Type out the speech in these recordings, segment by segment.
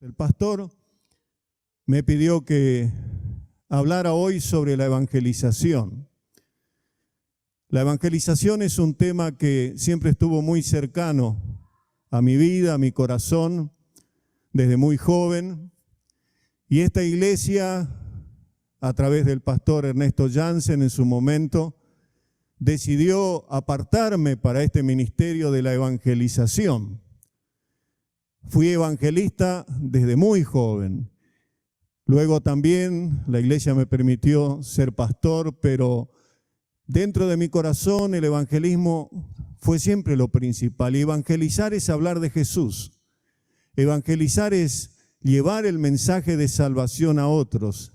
El pastor me pidió que hablara hoy sobre la evangelización. La evangelización es un tema que siempre estuvo muy cercano a mi vida, a mi corazón, desde muy joven. Y esta iglesia, a través del pastor Ernesto Jansen en su momento, decidió apartarme para este ministerio de la evangelización. Fui evangelista desde muy joven. Luego también la iglesia me permitió ser pastor, pero dentro de mi corazón el evangelismo fue siempre lo principal. Y evangelizar es hablar de Jesús. Evangelizar es llevar el mensaje de salvación a otros.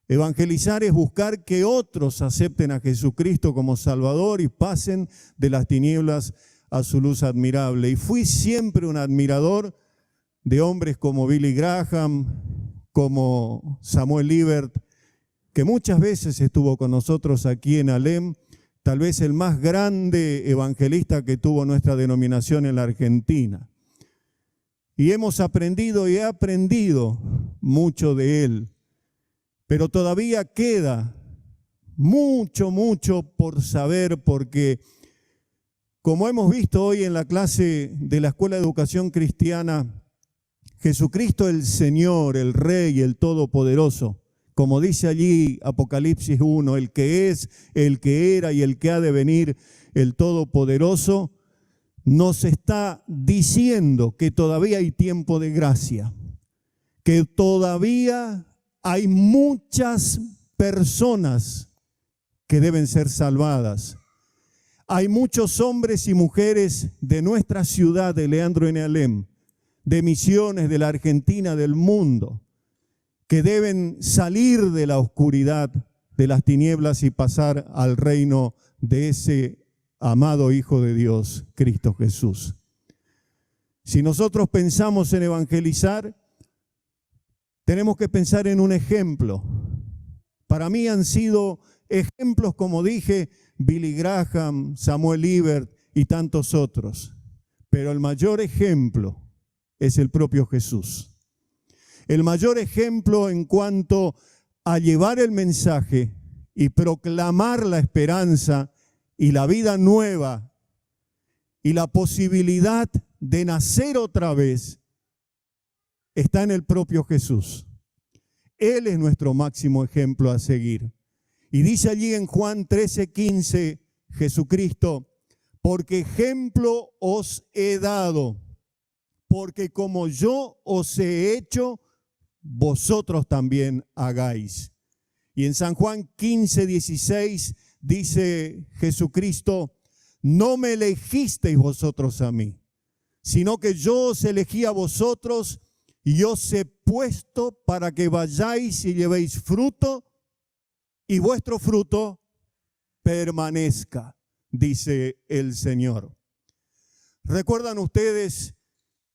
Evangelizar es buscar que otros acepten a Jesucristo como Salvador y pasen de las tinieblas a su luz admirable. Y fui siempre un admirador de hombres como Billy Graham, como Samuel Liebert, que muchas veces estuvo con nosotros aquí en Alem, tal vez el más grande evangelista que tuvo nuestra denominación en la Argentina. Y hemos aprendido y he aprendido mucho de él, pero todavía queda mucho por saber, porque como hemos visto hoy en la clase de la Escuela de Educación Cristiana, Jesucristo el Señor, el Rey, el Todopoderoso, como dice allí Apocalipsis 1, el que es, el que era y el que ha de venir, el Todopoderoso, nos está diciendo que todavía hay tiempo de gracia, que todavía hay muchas personas que deben ser salvadas. Hay muchos hombres y mujeres de nuestra ciudad de Leandro N. Alem, de Misiones, de la Argentina, del mundo, que deben salir de la oscuridad, de las tinieblas y pasar al reino de ese amado Hijo de Dios, Cristo Jesús. Si nosotros pensamos en evangelizar, tenemos que pensar en un ejemplo. Para mí han sido ejemplos, como dije, Billy Graham, Samuel Liebert y tantos otros. Pero el mayor ejemplo es el propio Jesús. El mayor ejemplo en cuanto a llevar el mensaje y proclamar la esperanza y la vida nueva y la posibilidad de nacer otra vez está en el propio Jesús. Él es nuestro máximo ejemplo a seguir. Y dice allí en Juan 13:15 Jesucristo: porque ejemplo os he dado, porque como yo os he hecho, vosotros también hagáis. Y en San Juan 15:16 dice Jesucristo: no me elegisteis vosotros a mí, sino que yo os elegí a vosotros y os he puesto para que vayáis y llevéis fruto, y vuestro fruto permanezca, dice el Señor. ¿Recuerdan ustedes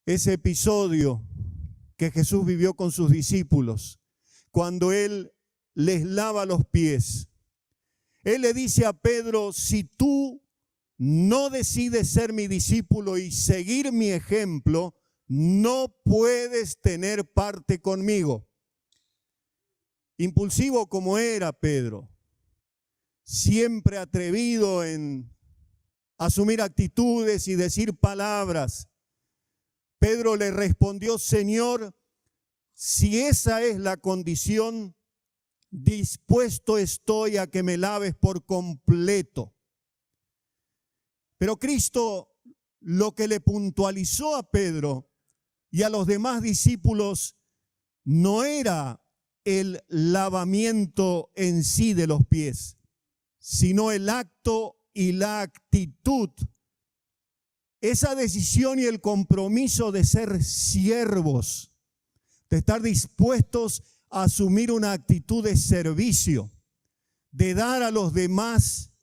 ese episodio que Jesús vivió con sus discípulos cuando Él les lava los pies? Él le dice a Pedro: si tú no decides ser mi discípulo y seguir mi ejemplo, no puedes tener parte conmigo. Impulsivo como era Pedro, siempre atrevido en asumir actitudes y decir palabras, Pedro le respondió: Señor, si esa es la condición, dispuesto estoy a que me laves por completo. Pero Cristo lo que le puntualizó a Pedro y a los demás discípulos no era el lavamiento en sí de los pies, sino el acto y la actitud. Esa decisión y el compromiso de ser siervos, de estar dispuestos a asumir una actitud de servicio, de dar a los demás,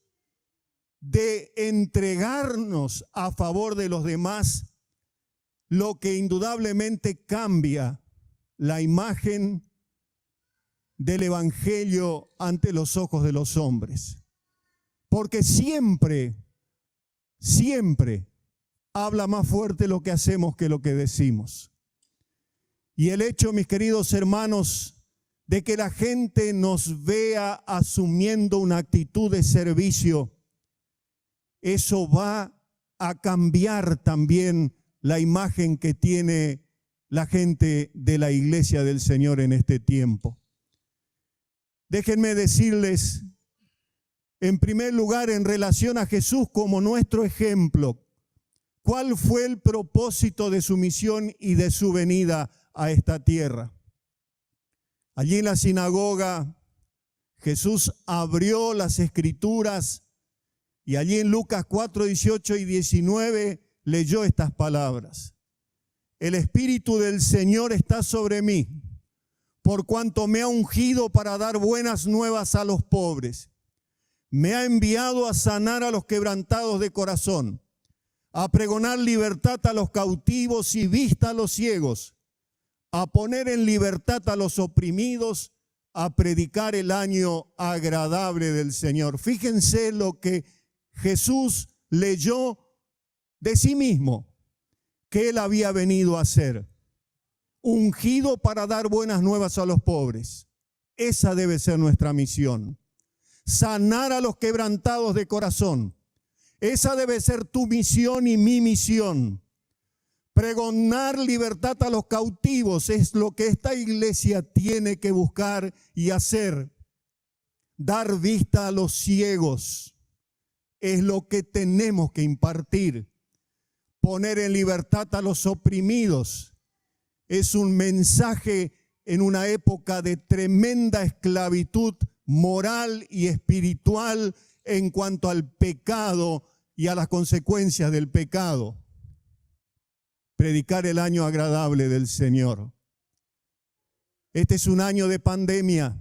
de entregarnos a favor de los demás, lo que indudablemente cambia la imagen del Evangelio ante los ojos de los hombres. Porque siempre habla más fuerte lo que hacemos que lo que decimos. Y el hecho, mis queridos hermanos, de que la gente nos vea asumiendo una actitud de servicio, eso va a cambiar también la imagen que tiene la gente de la iglesia del Señor en este tiempo. Déjenme decirles, en primer lugar, en relación a Jesús como nuestro ejemplo, ¿cuál fue el propósito de su misión y de su venida a esta tierra? Allí en la sinagoga, Jesús abrió las Escrituras y allí en Lucas 4, 18 y 19 leyó estas palabras. El Espíritu del Señor está sobre mí, por cuanto me ha ungido para dar buenas nuevas a los pobres. Me ha enviado a sanar a los quebrantados de corazón, a pregonar libertad a los cautivos y vista a los ciegos, a poner en libertad a los oprimidos, a predicar el año agradable del Señor. Fíjense lo que Jesús leyó de sí mismo, que Él había venido a hacer. Ungido para dar buenas nuevas a los pobres. Esa debe ser nuestra misión. Sanar a los quebrantados de corazón. Esa debe ser tu misión y mi misión. Pregonar libertad a los cautivos es lo que esta iglesia tiene que buscar y hacer. Dar vista a los ciegos es lo que tenemos que impartir. Poner en libertad a los oprimidos es un mensaje en una época de tremenda esclavitud moral y espiritual en cuanto al pecado y a las consecuencias del pecado. Predicar el año agradable del Señor. Este es un año de pandemia,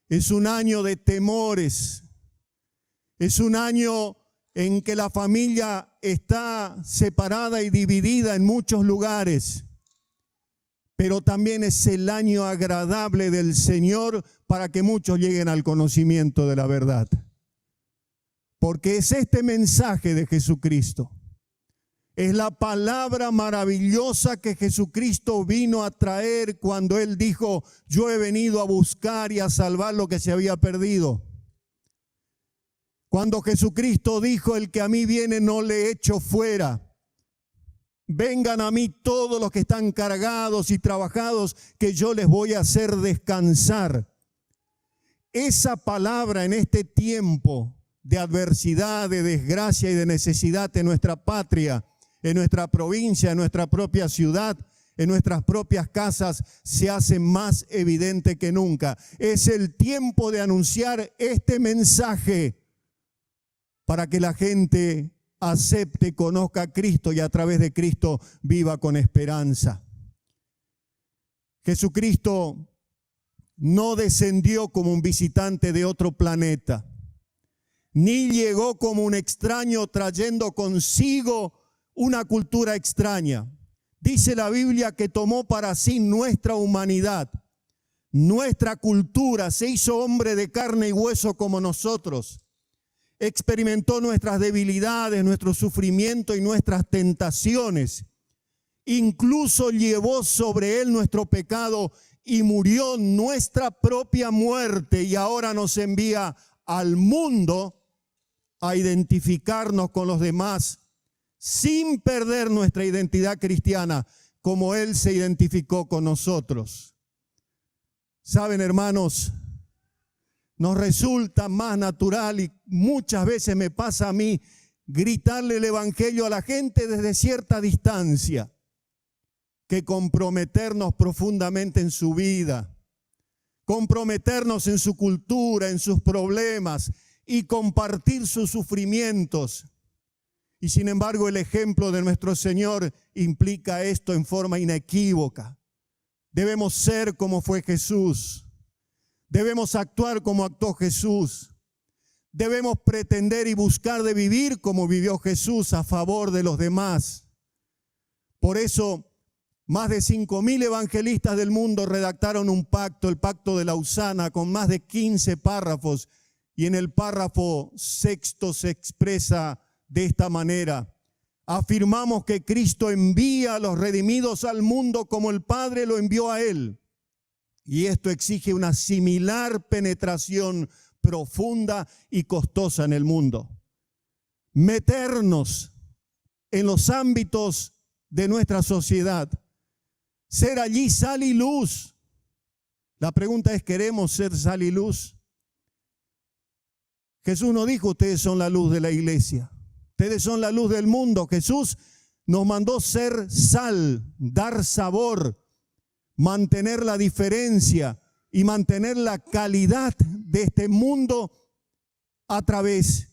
es un año de temores, es un año en que la familia está separada y dividida en muchos lugares, pero también es el año agradable del Señor para que muchos lleguen al conocimiento de la verdad. Porque es este mensaje de Jesucristo. Es la palabra maravillosa que Jesucristo vino a traer cuando Él dijo, yo he venido a buscar y a salvar lo que se había perdido. Cuando Jesucristo dijo, el que a mí viene no le echo fuera. Vengan a mí todos los que están cargados y trabajados, que yo les voy a hacer descansar. Esa palabra en este tiempo de adversidad, de desgracia y de necesidad en nuestra patria, en nuestra provincia, en nuestra propia ciudad, en nuestras propias casas, se hace más evidente que nunca. Es el tiempo de anunciar este mensaje para que la gente acepte, conozca a Cristo y a través de Cristo viva con esperanza. Jesucristo no descendió como un visitante de otro planeta, ni llegó como un extraño trayendo consigo una cultura extraña. Dice la Biblia que tomó para sí nuestra humanidad, nuestra cultura, se hizo hombre de carne y hueso como nosotros. Experimentó nuestras debilidades, nuestro sufrimiento y nuestras tentaciones. Incluso llevó sobre él nuestro pecado y murió nuestra propia muerte, y ahora nos envía al mundo a identificarnos con los demás sin perder nuestra identidad cristiana, como Él se identificó con nosotros. Saben, hermanos, nos resulta más natural, y muchas veces me pasa a mí, gritarle el evangelio a la gente desde cierta distancia, que comprometernos profundamente en su vida, comprometernos en su cultura, en sus problemas y compartir sus sufrimientos. Y sin embargo, el ejemplo de nuestro Señor implica esto en forma inequívoca. Debemos ser como fue Jesús. Debemos actuar como actuó Jesús. Debemos pretender y buscar de vivir como vivió Jesús a favor de los demás. Por eso, más de 5.000 evangelistas del mundo redactaron un pacto, el Pacto de Lausana, con más de 15 párrafos. Y en el párrafo 6 se expresa de esta manera: afirmamos que Cristo envía a los redimidos al mundo como el Padre lo envió a Él. Y esto exige una similar penetración profunda y costosa en el mundo. Meternos en los ámbitos de nuestra sociedad. Ser allí sal y luz. La pregunta es, ¿queremos ser sal y luz? Jesús no dijo, ustedes son la luz de la iglesia. Ustedes son la luz del mundo. Jesús nos mandó ser sal, dar sabor, mantener la diferencia y mantener la calidad de este mundo a través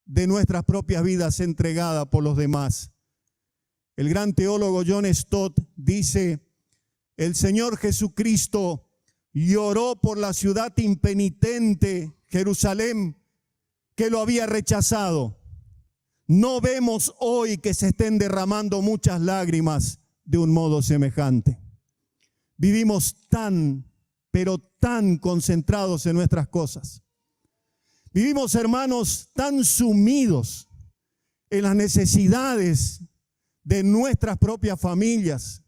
de nuestras propias vidas entregadas por los demás. El gran teólogo John Stott dice, el Señor Jesucristo lloró por la ciudad impenitente, Jerusalén, que lo había rechazado. No vemos hoy que se estén derramando muchas lágrimas de un modo semejante. Vivimos tan, pero tan concentrados en nuestras cosas. Vivimos, hermanos, tan sumidos en las necesidades de nuestras propias familias.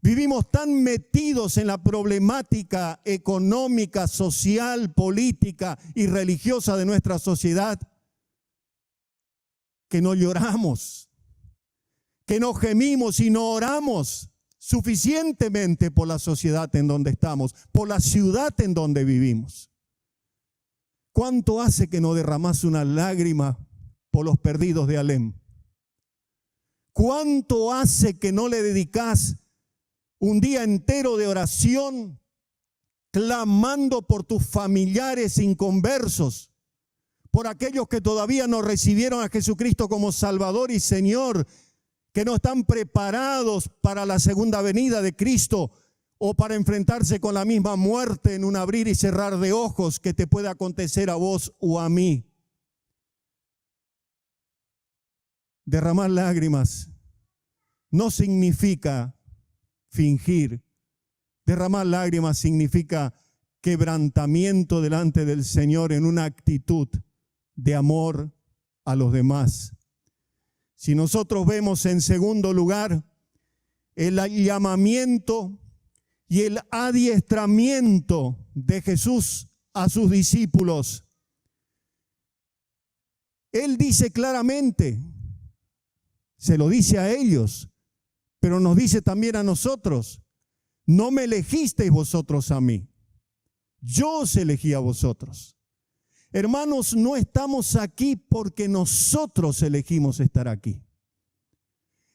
Vivimos tan metidos en la problemática económica, social, política y religiosa de nuestra sociedad que no lloramos, que no gemimos y no oramos suficientemente por la sociedad en donde estamos, por la ciudad en donde vivimos. ¿Cuánto hace que no derramas una lágrima por los perdidos de Alem? ¿Cuánto hace que no le dedicas un día entero de oración clamando por tus familiares inconversos, por aquellos que todavía no recibieron a Jesucristo como Salvador y Señor, que no están preparados para la segunda venida de Cristo o para enfrentarse con la misma muerte en un abrir y cerrar de ojos que te pueda acontecer a vos o a mí? Derramar lágrimas no significa fingir. Derramar lágrimas significa quebrantamiento delante del Señor en una actitud de amor a los demás. Si nosotros vemos en segundo lugar el llamamiento y el adiestramiento de Jesús a sus discípulos, Él dice claramente, se lo dice a ellos, pero nos dice también a nosotros, no me elegisteis vosotros a mí, yo os elegí a vosotros. Hermanos, no estamos aquí porque nosotros elegimos estar aquí.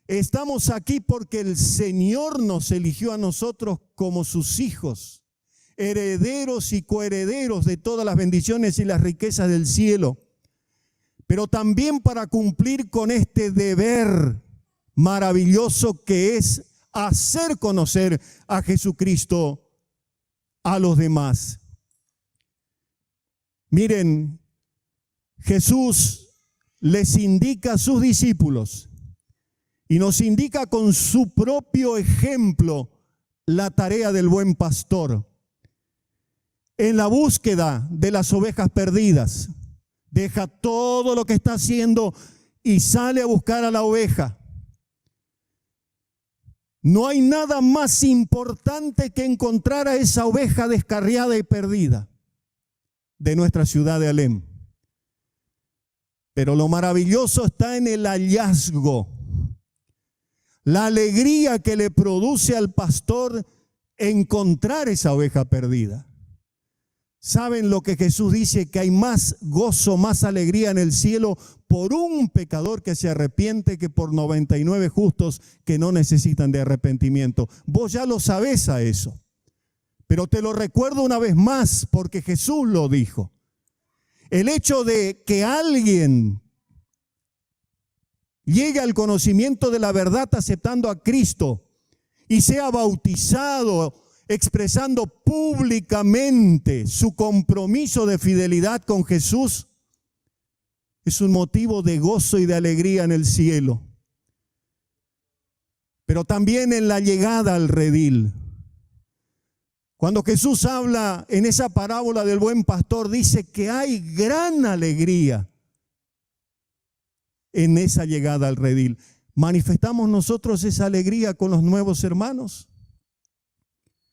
Estamos aquí porque el Señor nos eligió a nosotros como sus hijos, herederos y coherederos de todas las bendiciones y las riquezas del cielo, pero también para cumplir con este deber maravilloso que es hacer conocer a Jesucristo a los demás. Miren, Jesús les indica a sus discípulos y nos indica con su propio ejemplo la tarea del buen pastor en la búsqueda de las ovejas perdidas. Deja todo lo que está haciendo y sale a buscar a la oveja. No hay nada más importante que encontrar a esa oveja descarriada y perdida de nuestra ciudad de Alem. Pero lo maravilloso está en el hallazgo, la alegría que le produce al pastor encontrar esa oveja perdida. ¿Saben lo que Jesús dice? Que hay más gozo, más alegría en el cielo por un pecador que se arrepiente que por 99 justos que no necesitan de arrepentimiento. Vos ya lo sabés a eso. Pero te lo recuerdo una vez más porque Jesús lo dijo. El hecho de que alguien llegue al conocimiento de la verdad aceptando a Cristo y sea bautizado, expresando públicamente su compromiso de fidelidad con Jesús, es un motivo de gozo y de alegría en el cielo. Pero también en la llegada al redil. Cuando Jesús habla en esa parábola del buen pastor, dice que hay gran alegría en esa llegada al redil. ¿Manifestamos nosotros esa alegría con los nuevos hermanos?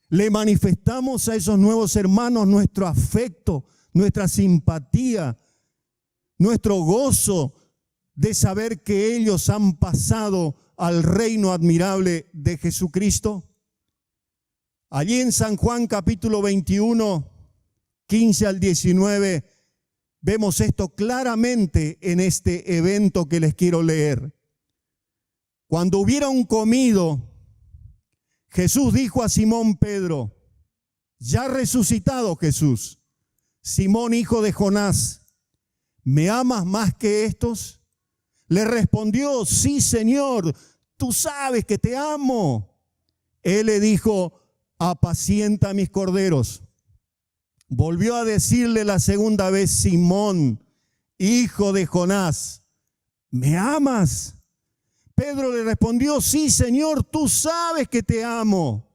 ¿Le manifestamos a esos nuevos hermanos nuestro afecto, nuestra simpatía, nuestro gozo de saber que ellos han pasado al reino admirable de Jesucristo? Allí en San Juan capítulo 21, 15 al 19, vemos esto claramente en este evento que les quiero leer. Cuando hubieron comido, Jesús dijo a Simón Pedro, ya resucitado Jesús, Simón hijo de Jonás, ¿me amas más que estos? Le respondió, sí Señor, tú sabes que te amo. Él le dijo, apacienta mis corderos. Volvió a decirle la segunda vez, Simón, hijo de Jonás, ¿me amas? Pedro le respondió, sí, Señor, tú sabes que te amo.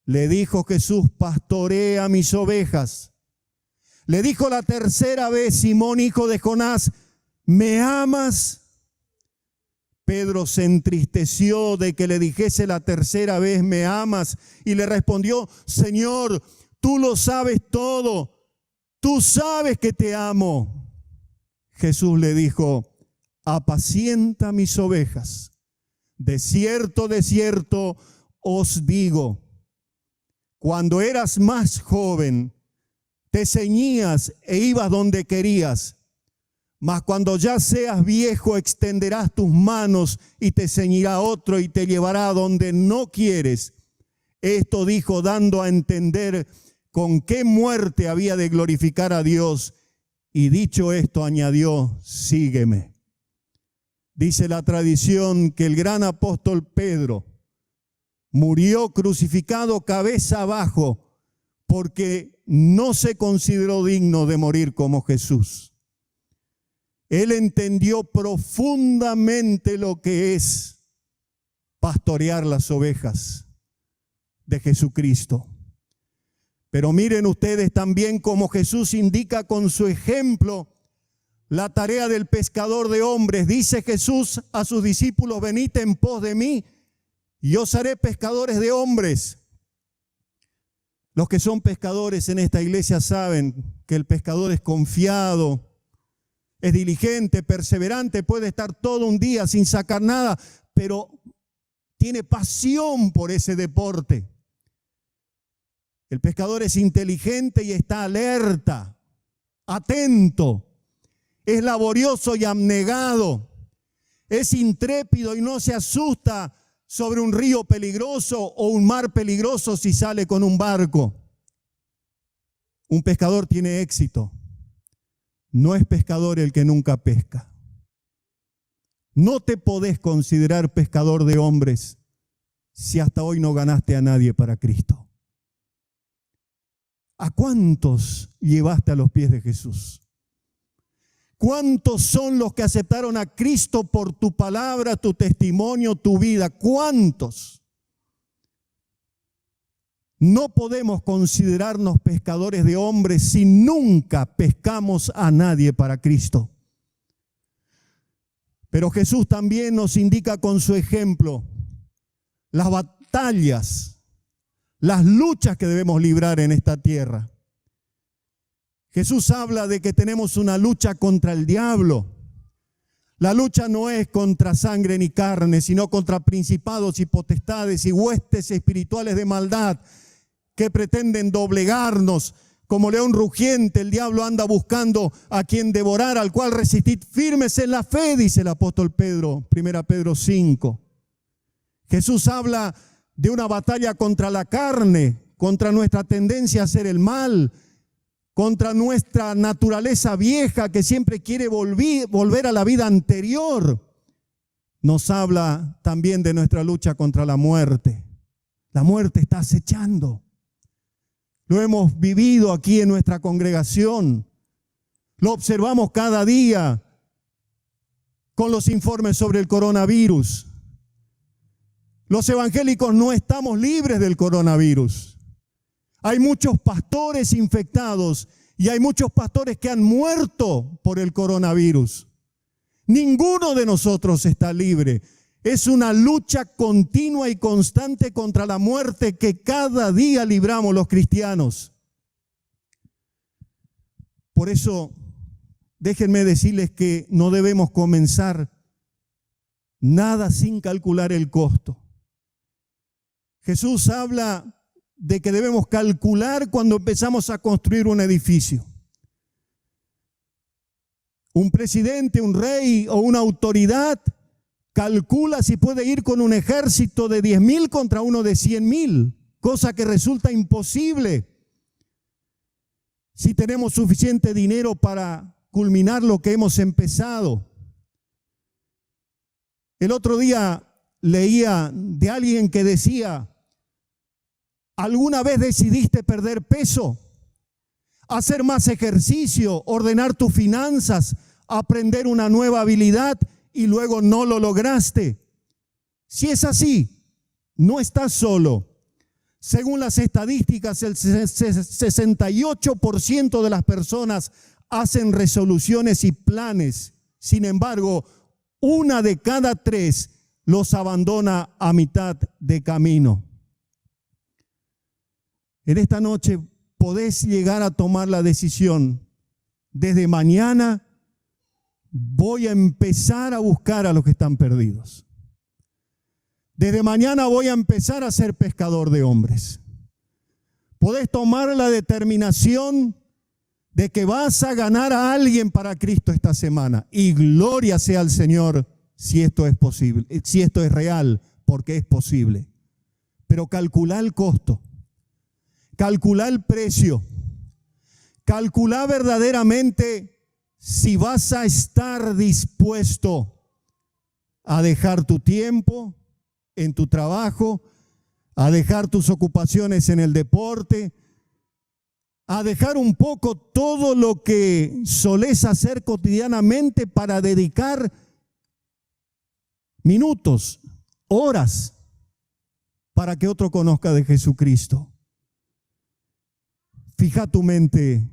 Le dijo Jesús, pastorea mis ovejas. Le dijo la tercera vez, Simón, hijo de Jonás, ¿me amas? Pedro se entristeció de que le dijese la tercera vez, ¿me amas? Y le respondió, Señor, tú lo sabes todo, tú sabes que te amo. Jesús le dijo, apacienta mis ovejas. De cierto os digo, cuando eras más joven, te ceñías e ibas donde querías, mas cuando ya seas viejo extenderás tus manos y te ceñirá otro y te llevará a donde no quieres. Esto dijo dando a entender con qué muerte había de glorificar a Dios. Y dicho esto añadió, sígueme. Dice la tradición que el gran apóstol Pedro murió crucificado cabeza abajo porque no se consideró digno de morir como Jesús. Él entendió profundamente lo que es pastorear las ovejas de Jesucristo. Pero miren ustedes también cómo Jesús indica con su ejemplo la tarea del pescador de hombres. Dice Jesús a sus discípulos, venid en pos de mí y os haré pescadores de hombres. Los que son pescadores en esta iglesia saben que el pescador es confiado, es diligente, perseverante, puede estar todo un día sin sacar nada, pero tiene pasión por ese deporte. El pescador es inteligente y está alerta, atento. Es laborioso y abnegado, es intrépido y no se asusta sobre un río peligroso o un mar peligroso si sale con un barco. Un pescador tiene éxito. No es pescador el que nunca pesca. No te podés considerar pescador de hombres si hasta hoy no ganaste a nadie para Cristo. ¿A cuántos llevaste a los pies de Jesús? ¿Cuántos son los que aceptaron a Cristo por tu palabra, tu testimonio, tu vida? ¿Cuántos? No podemos considerarnos pescadores de hombres si nunca pescamos a nadie para Cristo. Pero Jesús también nos indica con su ejemplo las batallas, las luchas que debemos librar en esta tierra. Jesús habla de que tenemos una lucha contra el diablo. La lucha no es contra sangre ni carne, sino contra principados y potestades y huestes espirituales de maldad que pretenden doblegarnos. Como león rugiente, el diablo anda buscando a quien devorar, al cual resistid firmes en la fe, dice el apóstol Pedro, 1 Pedro 5. Jesús habla de una batalla contra la carne, contra nuestra tendencia a hacer el mal, contra nuestra naturaleza vieja que siempre quiere volver a la vida anterior. Nos habla también de nuestra lucha contra la muerte. La muerte está acechando. Lo hemos vivido aquí en nuestra congregación. Lo observamos cada día con los informes sobre el coronavirus. Los evangélicos no estamos libres del coronavirus. Hay muchos pastores infectados y hay muchos pastores que han muerto por el coronavirus. Ninguno de nosotros está libre. Es una lucha continua y constante contra la muerte que cada día libramos los cristianos. Por eso, déjenme decirles que no debemos comenzar nada sin calcular el costo. Jesús habla de que debemos calcular cuando empezamos a construir un edificio. Un presidente, un rey o una autoridad calcula si puede ir con un ejército de 10,000 contra uno de 100,000, cosa que resulta imposible si tenemos suficiente dinero para culminar lo que hemos empezado. El otro día leía de alguien que decía: ¿alguna vez decidiste perder peso, hacer más ejercicio, ordenar tus finanzas, aprender una nueva habilidad y luego no lo lograste? Si es así, no estás solo. Según las estadísticas, el 68% de las personas hacen resoluciones y planes. Sin embargo, 1 de cada 3 los abandona a mitad de camino. En esta noche podés llegar a tomar la decisión: desde mañana voy a empezar a buscar a los que están perdidos. Desde mañana voy a empezar a ser pescador de hombres. Podés tomar la determinación de que vas a ganar a alguien para Cristo esta semana. Y gloria sea al Señor si esto es posible, si esto es real, porque es posible. Pero calculá el costo, calculá el precio, calculá verdaderamente si vas a estar dispuesto a dejar tu tiempo en tu trabajo, a dejar tus ocupaciones en el deporte, a dejar un poco todo lo que solés hacer cotidianamente para dedicar minutos, horas, para que otro conozca de Jesucristo. Fija tu mente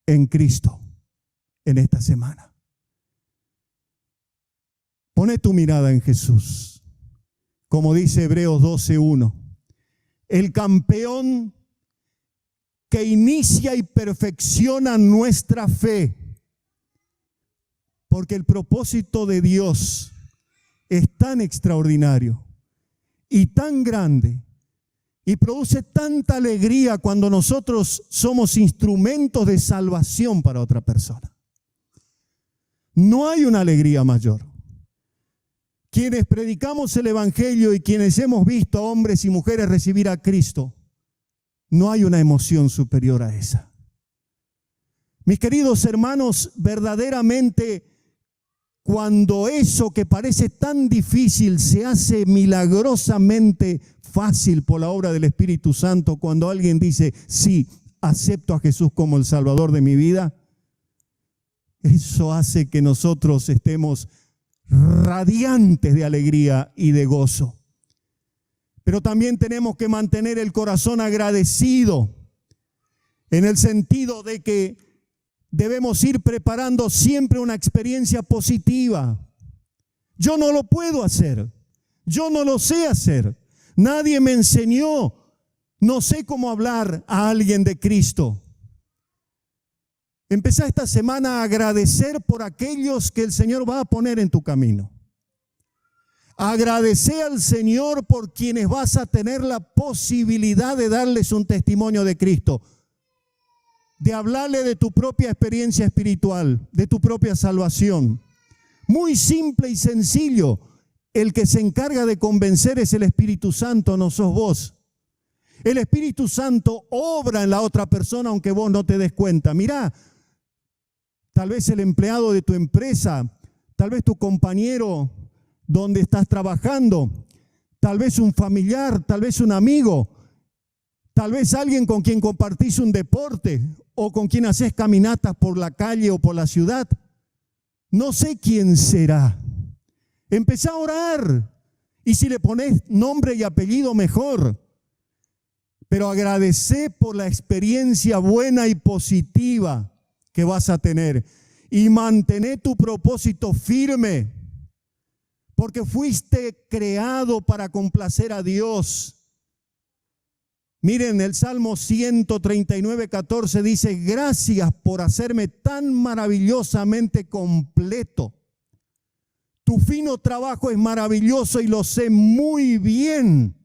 en Cristo en esta semana. Pone tu mirada en Jesús. Como dice Hebreos 12:1, el campeón que inicia y perfecciona nuestra fe, porque el propósito de Dios es tan extraordinario y tan grande y produce tanta alegría cuando nosotros somos instrumentos de salvación para otra persona. No hay una alegría mayor. Quienes predicamos el Evangelio y quienes hemos visto a hombres y mujeres recibir a Cristo, no hay una emoción superior a esa. Mis queridos hermanos, verdaderamente cuando eso que parece tan difícil se hace milagrosamente fácil por la obra del Espíritu Santo, cuando alguien dice: sí, acepto a Jesús como el Salvador de mi vida, eso hace que nosotros estemos radiantes de alegría y de gozo. Pero también tenemos que mantener el corazón agradecido, en el sentido de que debemos ir preparando siempre una experiencia positiva. Yo no lo puedo hacer, yo no lo sé hacer, nadie me enseñó, no sé cómo hablar a alguien de Cristo. Empezá esta semana a agradecer por aquellos que el Señor va a poner en tu camino. Agradece al Señor por quienes vas a tener la posibilidad de darles un testimonio de Cristo, de hablarle de tu propia experiencia espiritual, de tu propia salvación. Muy simple y sencillo. El que se encarga de convencer es el Espíritu Santo, no sos vos. El Espíritu Santo obra en la otra persona aunque vos no te des cuenta. Mirá, tal vez el empleado de tu empresa, tal vez tu compañero donde estás trabajando, tal vez un familiar, tal vez un amigo, tal vez alguien con quien compartís un deporte o con quien haces caminatas por la calle o por la ciudad. No sé quién será. Empezá a orar y si le pones nombre y apellido mejor. Pero agradecé por la experiencia buena y positiva que vas a tener. y mantén tu propósito firme, porque fuiste creado para complacer a Dios. Miren, el Salmo 139:14 dice: gracias por hacerme tan maravillosamente completo. Tu fino trabajo es maravilloso y lo sé muy bien.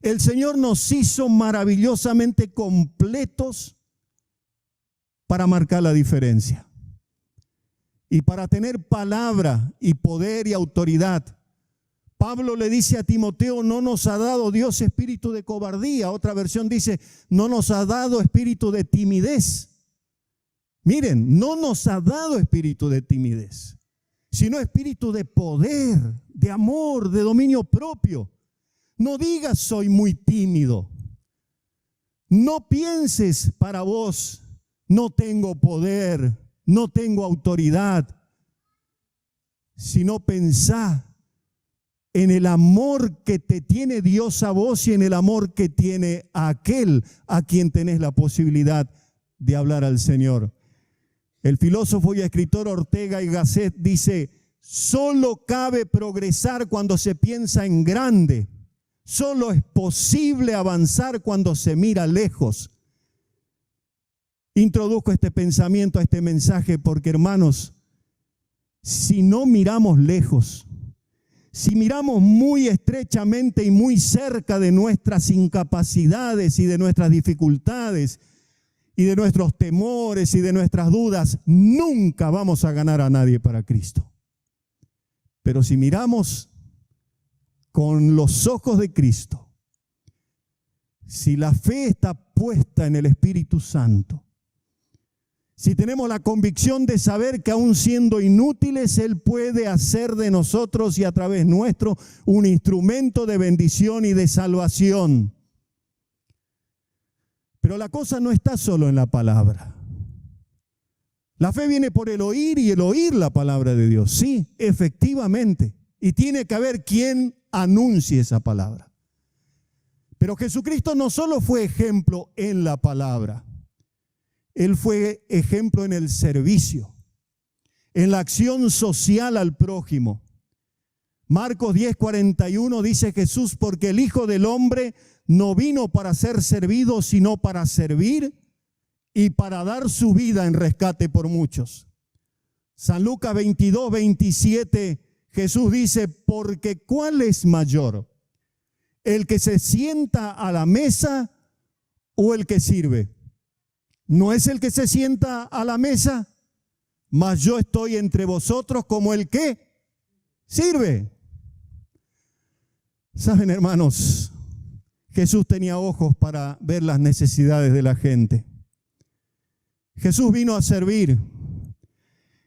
El Señor nos hizo maravillosamente completos para marcar la diferencia y para tener palabra y poder y autoridad. Pablo le dice a Timoteo: no nos ha dado Dios espíritu de cobardía. Otra versión dice: no nos ha dado espíritu de timidez. Miren, no nos ha dado espíritu de timidez, sino espíritu de poder, de amor, de dominio propio. No digas soy muy tímido. No pienses para vos, no tengo poder, no tengo autoridad, sino pensá en el amor que te tiene Dios a vos y en el amor que tiene a aquel a quien tenés la posibilidad de hablar al Señor. El filósofo y escritor Ortega y Gasset dice: solo cabe progresar cuando se piensa en grande. Solo es posible avanzar cuando se mira lejos. Introduzco este pensamiento a este mensaje porque, hermanos, si no miramos lejos, si miramos muy estrechamente y muy cerca de nuestras incapacidades y de nuestras dificultades y de nuestros temores y de nuestras dudas, nunca vamos a ganar a nadie para Cristo. Pero si miramos con los ojos de Cristo, si la fe está puesta en el Espíritu Santo, si tenemos la convicción de saber que aún siendo inútiles, Él puede hacer de nosotros y a través nuestro un instrumento de bendición y de salvación. Pero la cosa no está solo en la palabra. La fe viene por el oír y el oír la palabra de Dios. Sí, efectivamente. Y tiene que haber quien anuncie esa palabra. Pero Jesucristo no solo fue ejemplo en la palabra. Él fue ejemplo en el servicio, en la acción social al prójimo. Marcos 10:41 dice Jesús: porque el Hijo del Hombre no vino para ser servido, sino para servir y para dar su vida en rescate por muchos. San Lucas 22:27, Jesús dice: porque ¿cuál es mayor? ¿El que se sienta a la mesa o el que sirve? ¿No es el que se sienta a la mesa? Mas yo estoy entre vosotros como el que sirve. Saben, hermanos, Jesús tenía ojos para ver las necesidades de la gente. Jesús vino a servir.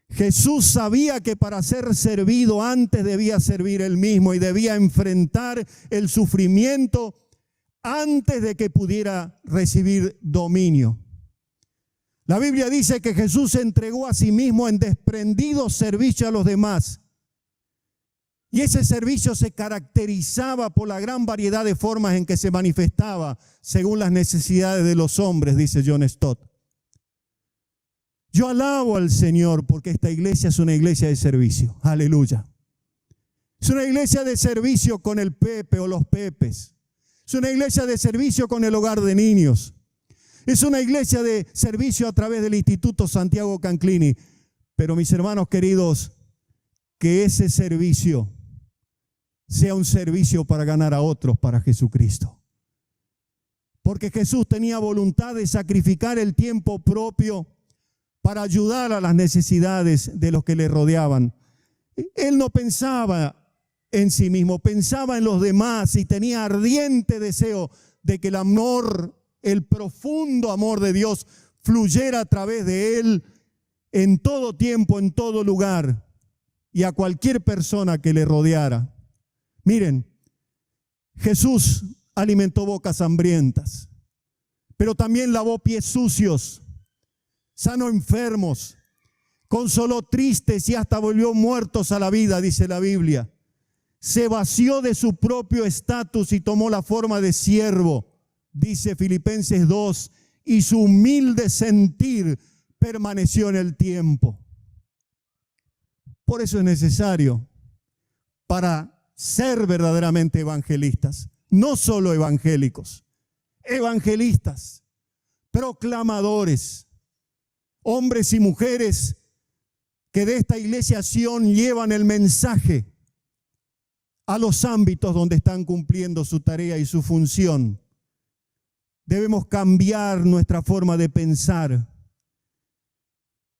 Jesús sabía que para ser servido antes debía servir él mismo y debía enfrentar el sufrimiento antes de que pudiera recibir dominio. La Biblia dice que Jesús se entregó a sí mismo en desprendido servicio a los demás. Y ese servicio se caracterizaba por la gran variedad de formas en que se manifestaba según las necesidades de los hombres, dice John Stott. Yo alabo al Señor porque esta iglesia es una iglesia de servicio. Aleluya. Es una iglesia de servicio con el Pepe o los Pepes. Es una iglesia de servicio con el hogar de niños. Es una iglesia de servicio a través del Instituto Santiago Canclini. Pero mis hermanos queridos, que ese servicio sea un servicio para ganar a otros para Jesucristo. Porque Jesús tenía voluntad de sacrificar el tiempo propio para ayudar a las necesidades de los que le rodeaban. Él no pensaba en sí mismo, pensaba en los demás y tenía ardiente deseo de que el amor, el profundo amor de Dios fluyera a través de él en todo tiempo, en todo lugar y a cualquier persona que le rodeara. Miren, Jesús alimentó bocas hambrientas, pero también lavó pies sucios, sanó enfermos, consoló tristes y hasta volvió muertos a la vida, dice la Biblia. Se vació de su propio estatus y tomó la forma de siervo, dice Filipenses 2, y su humilde sentir permaneció en el tiempo. Por eso es necesario, para ser verdaderamente evangelistas, no solo evangélicos, evangelistas, proclamadores, hombres y mujeres que de esta iglesia Sion llevan el mensaje a los ámbitos donde están cumpliendo su tarea y su función. Debemos cambiar nuestra forma de pensar.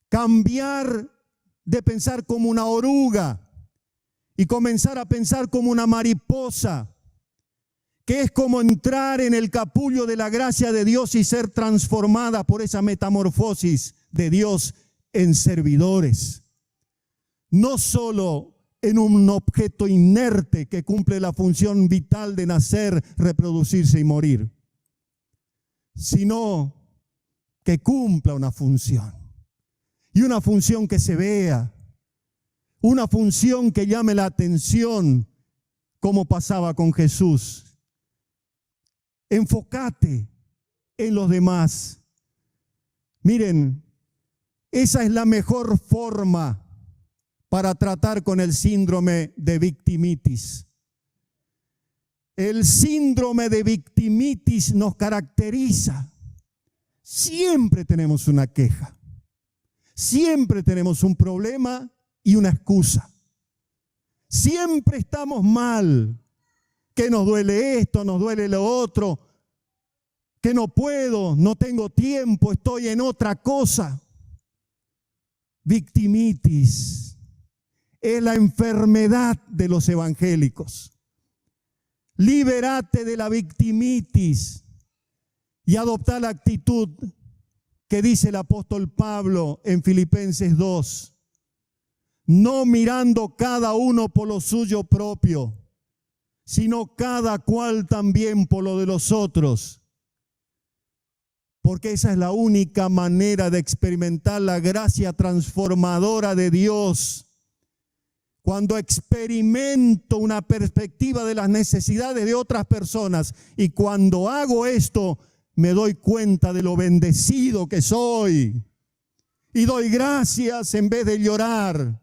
Cambiar de pensar como una oruga y comenzar a pensar como una mariposa, que es como entrar en el capullo de la gracia de Dios y ser transformada por esa metamorfosis de Dios en servidores. No solo en un objeto inerte que cumple la función vital de nacer, reproducirse y morir, sino que cumpla una función. Y una función que se vea, una función que llame la atención, como pasaba con Jesús. Enfócate en los demás. Miren, esa es la mejor forma para tratar con el síndrome de victimitis. El síndrome de victimitis nos caracteriza. Siempre tenemos una queja. Siempre tenemos un problema y una excusa. Siempre estamos mal. Que nos duele esto, nos duele lo otro. Que no puedo, no tengo tiempo, estoy en otra cosa. Victimitis es la enfermedad de los evangélicos. Libérate de la victimitis y adopta la actitud que dice el apóstol Pablo en Filipenses 2. No mirando cada uno por lo suyo propio, sino cada cual también por lo de los otros. Porque esa es la única manera de experimentar la gracia transformadora de Dios. Cuando experimento una perspectiva de las necesidades de otras personas y cuando hago esto, me doy cuenta de lo bendecido que soy. Y doy gracias en vez de llorar.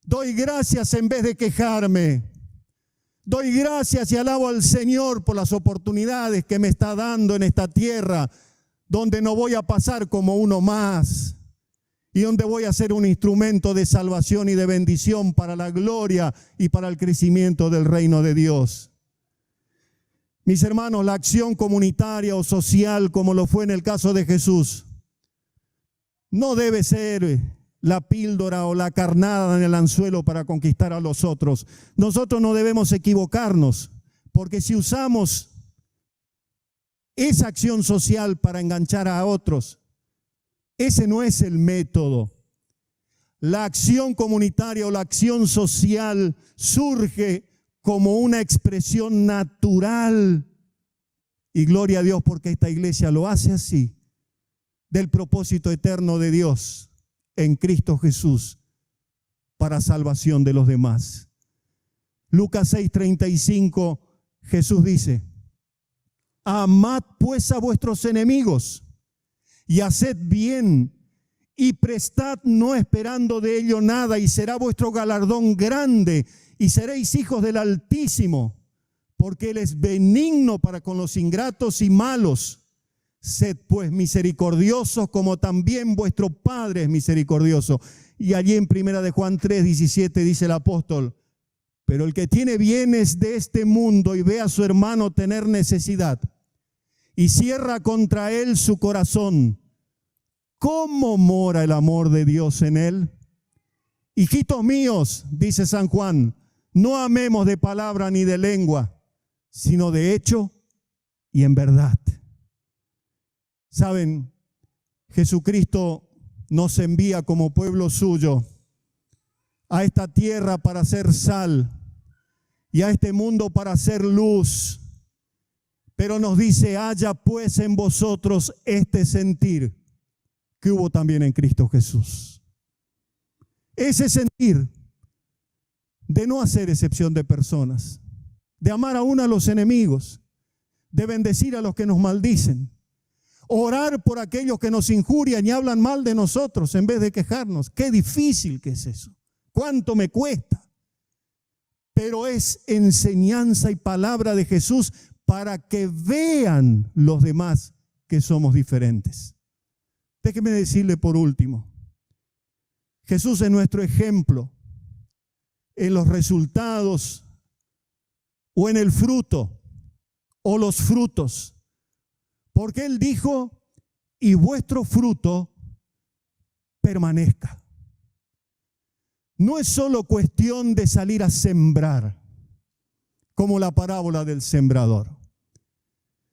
Doy gracias en vez de quejarme. Doy gracias y alabo al Señor por las oportunidades que me está dando en esta tierra, donde no voy a pasar como uno más y donde voy a ser un instrumento de salvación y de bendición para la gloria y para el crecimiento del reino de Dios. Mis hermanos, la acción comunitaria o social, como lo fue en el caso de Jesús, no debe ser la píldora o la carnada en el anzuelo para conquistar a los otros. Nosotros no debemos equivocarnos, porque si usamos esa acción social para enganchar a otros, ese no es el método. La acción comunitaria o la acción social surge como una expresión natural. Y gloria a Dios porque esta iglesia lo hace así, del propósito eterno de Dios en Cristo Jesús para salvación de los demás. Lucas 6:35, Jesús dice: amad pues a vuestros enemigos y haced bien y prestad no esperando de ello nada, y será vuestro galardón grande y seréis hijos del Altísimo, porque Él es benigno para con los ingratos y malos. Sed pues misericordiosos como también vuestro Padre es misericordioso. Y allí en 1 Juan 3:17 dice el apóstol: pero el que tiene bienes de este mundo y ve a su hermano tener necesidad y cierra contra él su corazón, ¿cómo mora el amor de Dios en él? Hijitos míos, dice San Juan, no amemos de palabra ni de lengua, sino de hecho y en verdad. Saben, Jesucristo nos envía como pueblo suyo a esta tierra para ser sal y a este mundo para ser luz. Pero nos dice: haya pues en vosotros este sentir que hubo también en Cristo Jesús. Ese sentir de no hacer excepción de personas, de amar aún a los enemigos, de bendecir a los que nos maldicen, Orar por aquellos que nos injurian y hablan mal de nosotros en vez de quejarnos. Qué difícil que es eso. ¿Cuánto me cuesta? Pero es enseñanza y palabra de Jesús para que vean los demás que somos diferentes. Déjeme decirle por último, Jesús es nuestro ejemplo en los resultados o en el fruto o los frutos. Porque Él dijo, y vuestro fruto permanezca. No es solo cuestión de salir a sembrar, como la parábola del sembrador,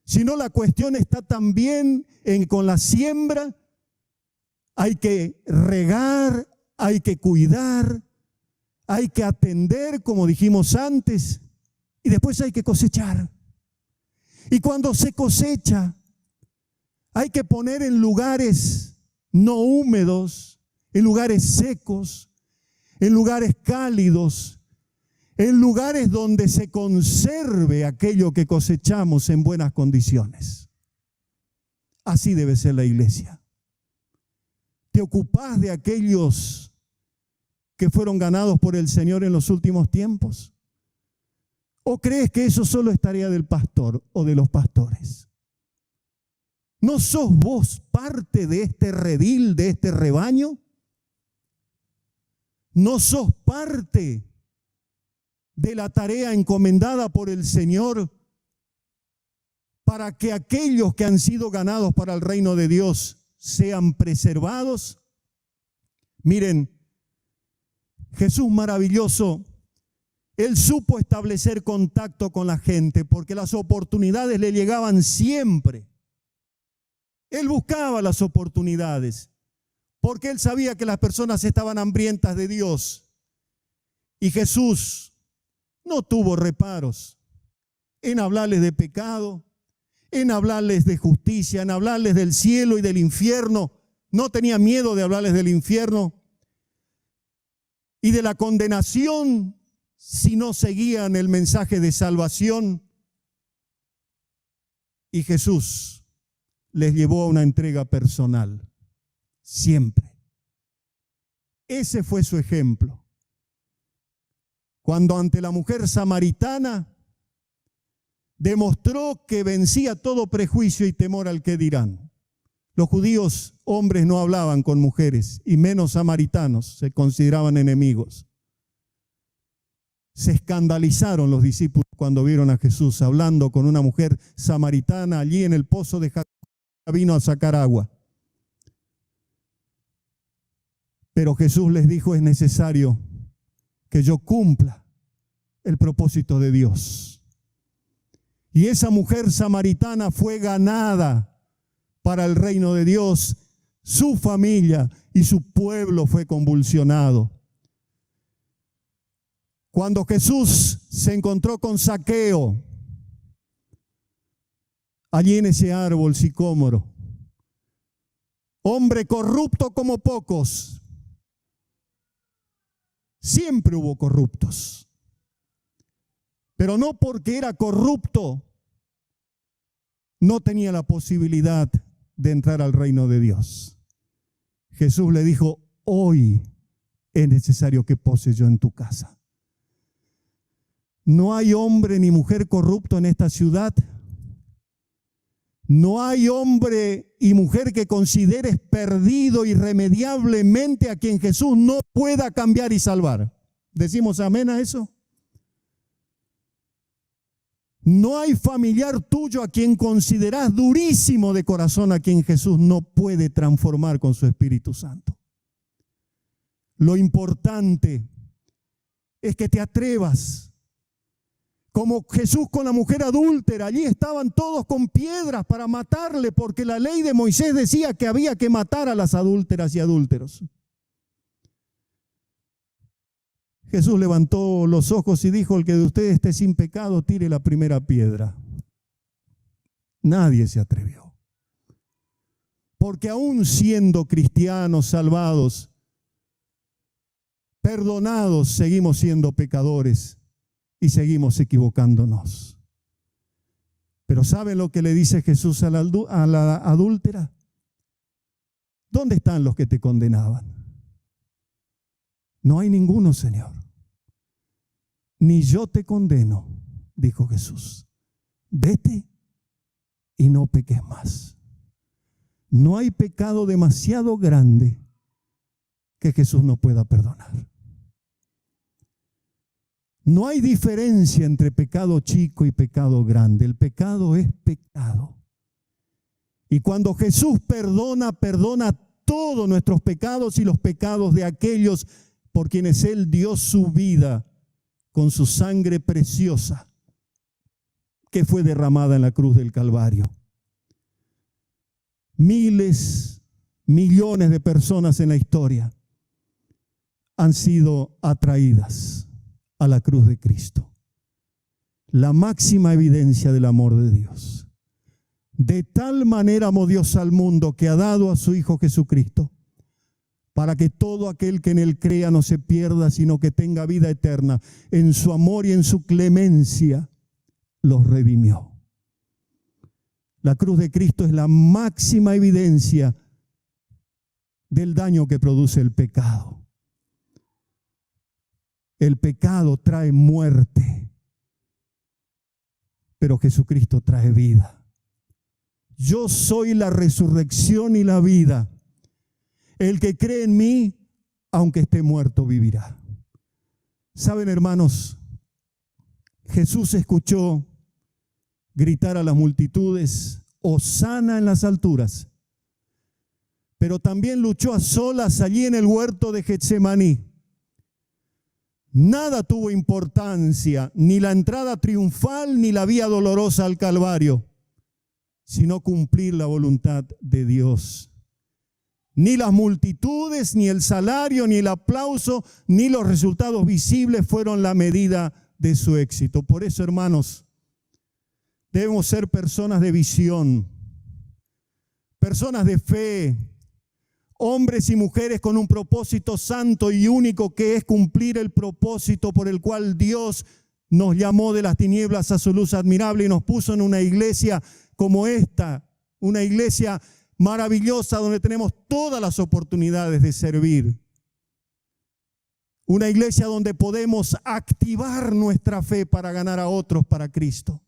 sino la cuestión está también con la siembra. Hay que regar, hay que cuidar, hay que atender, como dijimos antes, y después hay que cosechar. Y cuando se cosecha, hay que poner en lugares no húmedos, en lugares secos, en lugares cálidos, en lugares donde se conserve aquello que cosechamos en buenas condiciones. Así debe ser la iglesia. ¿Te ocupás de aquellos que fueron ganados por el Señor en los últimos tiempos? ¿O crees que eso solo es tarea del pastor o de los pastores? ¿No sos vos parte de este redil, de este rebaño? ¿No sos parte de la tarea encomendada por el Señor para que aquellos que han sido ganados para el reino de Dios sean preservados? Miren, Jesús maravilloso, Él supo establecer contacto con la gente porque las oportunidades le llegaban siempre. Él buscaba las oportunidades porque Él sabía que las personas estaban hambrientas de Dios. Y Jesús no tuvo reparos en hablarles de pecado, en hablarles de justicia, en hablarles del cielo y del infierno. No tenía miedo de hablarles del infierno y de la condenación si no seguían el mensaje de salvación. Y Jesús les llevó a una entrega personal, siempre. Ese fue su ejemplo. Cuando ante la mujer samaritana demostró que vencía todo prejuicio y temor al que dirán. Los judíos, hombres, no hablaban con mujeres, y menos samaritanos, se consideraban enemigos. Se escandalizaron los discípulos cuando vieron a Jesús hablando con una mujer samaritana allí en el pozo de Jacob, vino a sacar agua. Pero Jesús les dijo, es necesario que yo cumpla el propósito de Dios. Y esa mujer samaritana fue ganada para el reino de Dios. Su familia y su pueblo fue convulsionado. Cuando Jesús se encontró con Zaqueo, allí en ese árbol sicómoro, hombre corrupto como pocos. Siempre hubo corruptos, pero no porque era corrupto no tenía la posibilidad de entrar al reino de Dios. Jesús le dijo, hoy es necesario que pose yo en tu casa. No hay hombre ni mujer corrupto en esta ciudad. No hay hombre y mujer que consideres perdido irremediablemente a quien Jesús no pueda cambiar y salvar. ¿Decimos amén a eso? No hay familiar tuyo a quien considerás durísimo de corazón, a quien Jesús no puede transformar con su Espíritu Santo. Lo importante es que te atrevas. Como Jesús con la mujer adúltera, allí estaban todos con piedras para matarle, porque la ley de Moisés decía que había que matar a las adúlteras y adúlteros. Jesús levantó los ojos y dijo, el que de ustedes esté sin pecado, tire la primera piedra. Nadie se atrevió. Porque aún siendo cristianos, salvados, perdonados, seguimos siendo pecadores y seguimos equivocándonos. Pero ¿saben lo que le dice Jesús a la adúltera? ¿Dónde están los que te condenaban? No hay ninguno, Señor. Ni yo te condeno, dijo Jesús. Vete y no peques más. No hay pecado demasiado grande que Jesús no pueda perdonar. No hay diferencia entre pecado chico y pecado grande. El pecado es pecado. Y cuando Jesús perdona, perdona todos nuestros pecados y los pecados de aquellos por quienes Él dio su vida con su sangre preciosa que fue derramada en la cruz del Calvario. Miles, millones de personas en la historia han sido atraídas a la cruz de Cristo. La máxima evidencia del amor de Dios. De tal manera amó Dios al mundo que ha dado a su Hijo Jesucristo, para que todo aquel que en Él crea no se pierda, sino que tenga vida eterna. En su amor y en su clemencia los redimió. La cruz de Cristo es la máxima evidencia del daño que produce el pecado. El pecado trae muerte, pero Jesucristo trae vida. Yo soy la resurrección y la vida. El que cree en mí, aunque esté muerto, vivirá. ¿Saben, hermanos? Jesús escuchó gritar a las multitudes, Hosana en las alturas, pero también luchó a solas allí en el huerto de Getsemaní. Nada tuvo importancia, ni la entrada triunfal, ni la vía dolorosa al Calvario, sino cumplir la voluntad de Dios. Ni las multitudes, ni el salario, ni el aplauso, ni los resultados visibles fueron la medida de su éxito. Por eso, hermanos, debemos ser personas de visión, personas de fe, hombres y mujeres con un propósito santo y único, que es cumplir el propósito por el cual Dios nos llamó de las tinieblas a su luz admirable y nos puso en una iglesia como esta, una iglesia maravillosa donde tenemos todas las oportunidades de servir. Una iglesia donde podemos activar nuestra fe para ganar a otros para Cristo.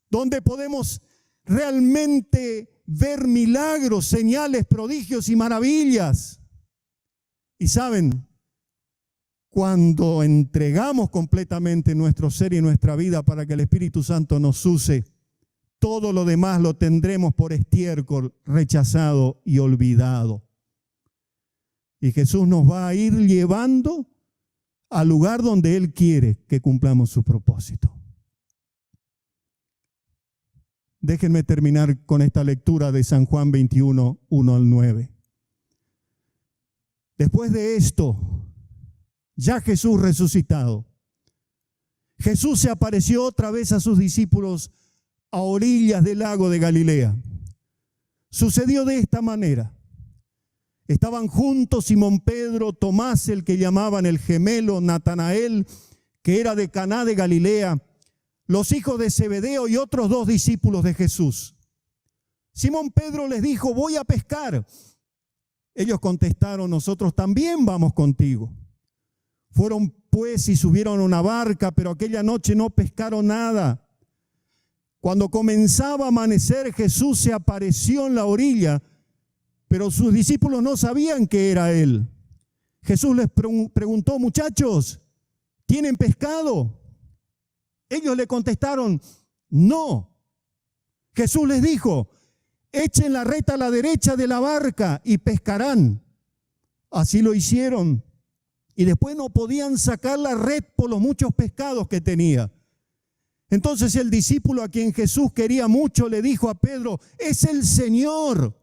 Donde podemos realmente ver milagros, señales, prodigios y maravillas. Y saben, cuando entregamos completamente nuestro ser y nuestra vida para que el Espíritu Santo nos use, todo lo demás lo tendremos por estiércol, rechazado y olvidado. Y Jesús nos va a ir llevando al lugar donde Él quiere que cumplamos su propósito. Déjenme terminar con esta lectura de San Juan 21, 1 al 9. Después de esto, ya Jesús resucitado, Jesús se apareció otra vez a sus discípulos a orillas del lago de Galilea. Sucedió de esta manera. Estaban juntos Simón Pedro, Tomás, el que llamaban el gemelo, Natanael, que era de Caná de Galilea, los hijos de Zebedeo y otros 2 discípulos de Jesús. Simón Pedro les dijo: voy a pescar. Ellos contestaron: nosotros también vamos contigo. Fueron pues y subieron a una barca, pero aquella noche no pescaron nada. Cuando comenzaba a amanecer, Jesús se apareció en la orilla, pero sus discípulos no sabían que era Él. Jesús les preguntó: muchachos, ¿tienen pescado? Ellos le contestaron: no. Jesús les dijo: echen la red a la derecha de la barca y pescarán. Así lo hicieron. Y después no podían sacar la red por los muchos pescados que tenía. Entonces el discípulo a quien Jesús quería mucho le dijo a Pedro: es el Señor.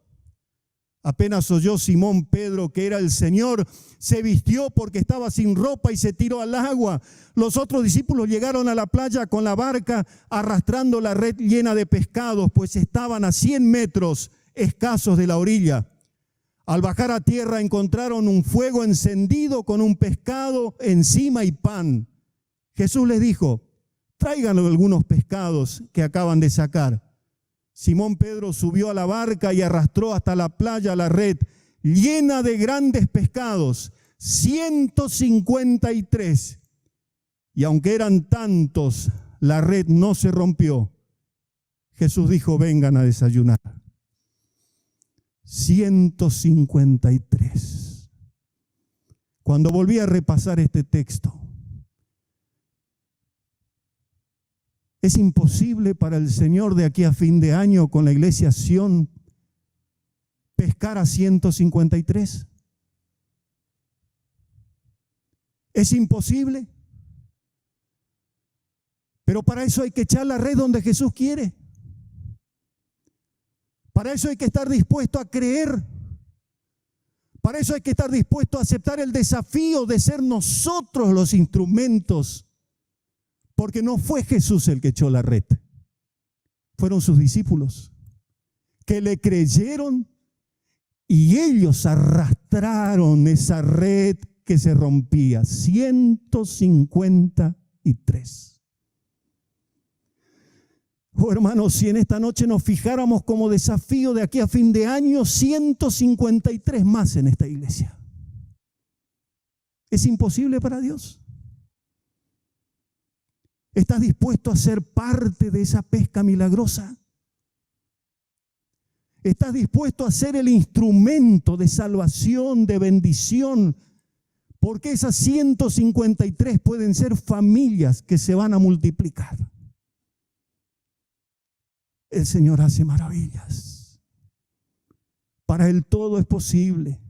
Apenas oyó Simón Pedro que era el Señor, se vistió porque estaba sin ropa y se tiró al agua. Los otros discípulos llegaron a la playa con la barca arrastrando la red llena de pescados, pues estaban a 100 metros escasos de la orilla. Al bajar a tierra encontraron un fuego encendido con un pescado encima y pan. Jesús les dijo: traigan algunos pescados que acaban de sacar. Simón Pedro subió a la barca y arrastró hasta la playa la red llena de grandes pescados, 153. Y aunque eran tantos, la red no se rompió. Jesús dijo, vengan a desayunar. 153. Cuando volví a repasar este texto, ¿es imposible para el Señor de aquí a fin de año con la iglesia Sion pescar a 153? ¿Es imposible? Pero para eso hay que echar la red donde Jesús quiere. Para eso hay que estar dispuesto a creer. Para eso hay que estar dispuesto a aceptar el desafío de ser nosotros los instrumentos. Porque no fue Jesús el que echó la red. Fueron sus discípulos que le creyeron y ellos arrastraron esa red que se rompía. 153. Oh, hermanos, si en esta noche nos fijáramos como desafío de aquí a fin de año, 153 más en esta iglesia. ¿Es imposible para Dios? ¿Estás dispuesto a ser parte de esa pesca milagrosa? ¿Estás dispuesto a ser el instrumento de salvación, de bendición? Porque esas 153 pueden ser familias que se van a multiplicar. El Señor hace maravillas. Para Él todo es posible.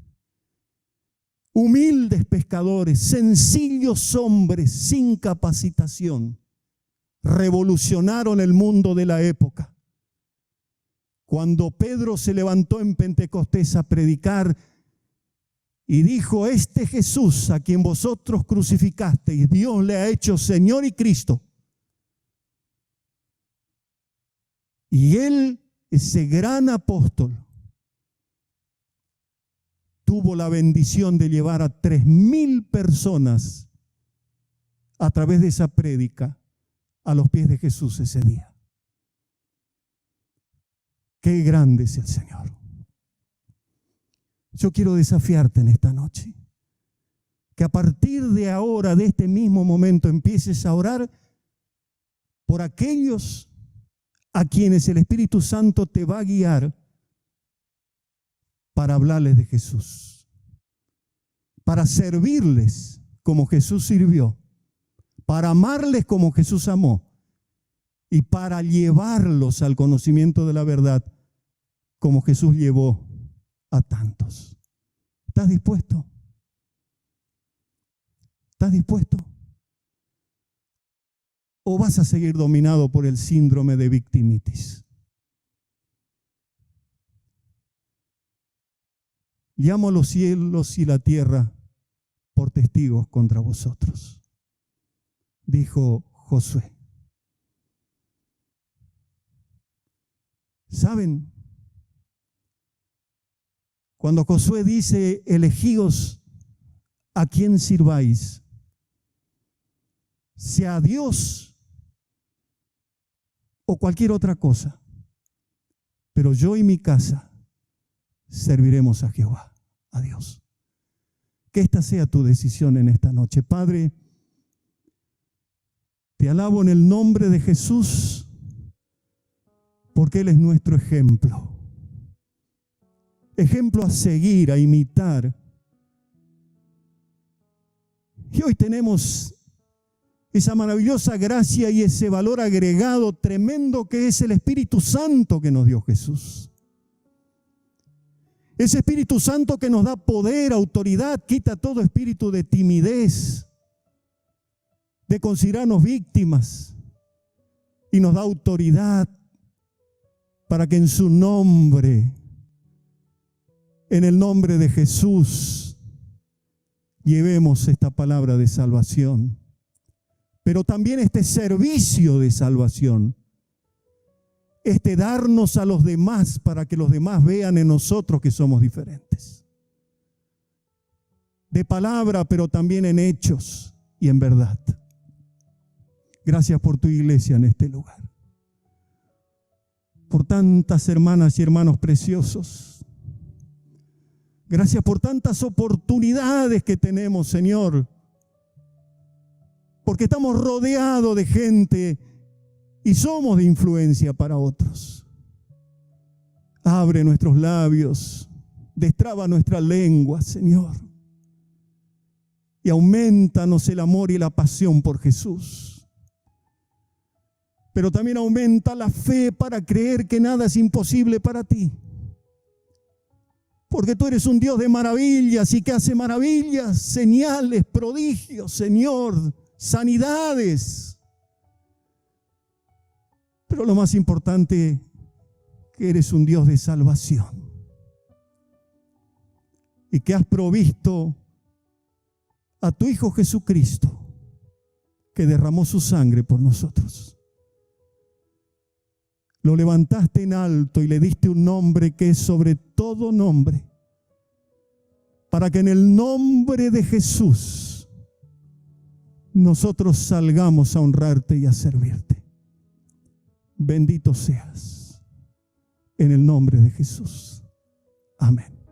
Humildes pescadores, sencillos hombres sin capacitación, revolucionaron el mundo de la época. Cuando Pedro se levantó en Pentecostés a predicar y dijo, este Jesús a quien vosotros crucificasteis, Dios le ha hecho Señor y Cristo. Y él, ese gran apóstol, tuvo la bendición de llevar a 3.000 personas a través de esa prédica a los pies de Jesús ese día. Qué grande es el Señor. Yo quiero desafiarte en esta noche, que a partir de ahora, de este mismo momento, empieces a orar por aquellos a quienes el Espíritu Santo te va a guiar para hablarles de Jesús, para servirles como Jesús sirvió, para amarles como Jesús amó y para llevarlos al conocimiento de la verdad como Jesús llevó a tantos. ¿Estás dispuesto? ¿Estás dispuesto? ¿O vas a seguir dominado por el síndrome de victimitis? Llamo a los cielos y la tierra por testigos contra vosotros, dijo Josué. ¿Saben? Cuando Josué dice, elegíos a quien sirváis, sea Dios o cualquier otra cosa, pero yo y mi casa serviremos a Jehová, a Dios. Que esta sea tu decisión en esta noche. Padre, te alabo en el nombre de Jesús, porque Él es nuestro ejemplo. Ejemplo a seguir, a imitar. Y hoy tenemos esa maravillosa gracia y ese valor agregado tremendo que es el Espíritu Santo que nos dio Jesús. Ese Espíritu Santo que nos da poder, autoridad, quita todo espíritu de timidez, de considerarnos víctimas, y nos da autoridad para que en su nombre, en el nombre de Jesús, llevemos esta palabra de salvación, pero también este servicio de salvación, este darnos a los demás para que los demás vean en nosotros que somos diferentes. De palabra, pero también en hechos y en verdad. Gracias por tu iglesia en este lugar. Por tantas hermanas y hermanos preciosos. Gracias por tantas oportunidades que tenemos, Señor. Porque estamos rodeados de gente y somos de influencia para otros. Abre nuestros labios, destraba nuestra lengua, Señor. Y aumentanos el amor y la pasión por Jesús. Pero también aumenta la fe para creer que nada es imposible para ti. Porque tú eres un Dios de maravillas y que hace maravillas, señales, prodigios, Señor, sanidades. Pero lo más importante, que eres un Dios de salvación. Y que has provisto a tu Hijo Jesucristo, que derramó su sangre por nosotros. Lo levantaste en alto y le diste un nombre que es sobre todo nombre, para que en el nombre de Jesús nosotros salgamos a honrarte y a servirte. Bendito seas en el nombre de Jesús. Amén.